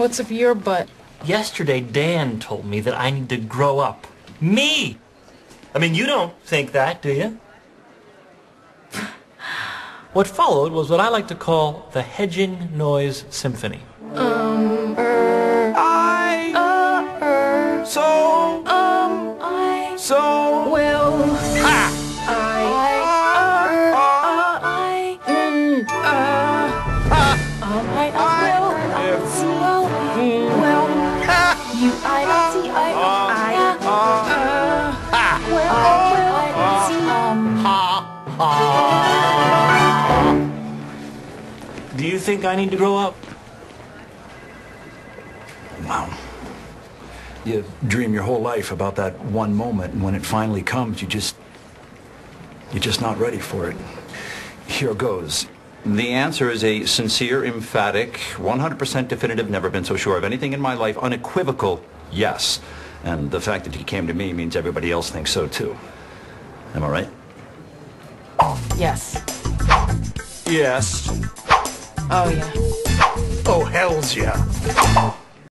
What's up your butt? Yesterday, Dan told me that I need to grow up. Me! I mean, you don't think that, do you? What followed was what I like to call the hedging noise symphony. Do you think I need to grow up? Wow. You dream your whole life about that one moment, and when it finally comes, you're just not ready for it. Here goes. The answer is a sincere, emphatic, 100% definitive, never been so sure of anything in my life, unequivocal yes. And the fact that you came to me means everybody else thinks so too. Am I right? Yes. Yes. Oh, yeah. Oh, hells yeah.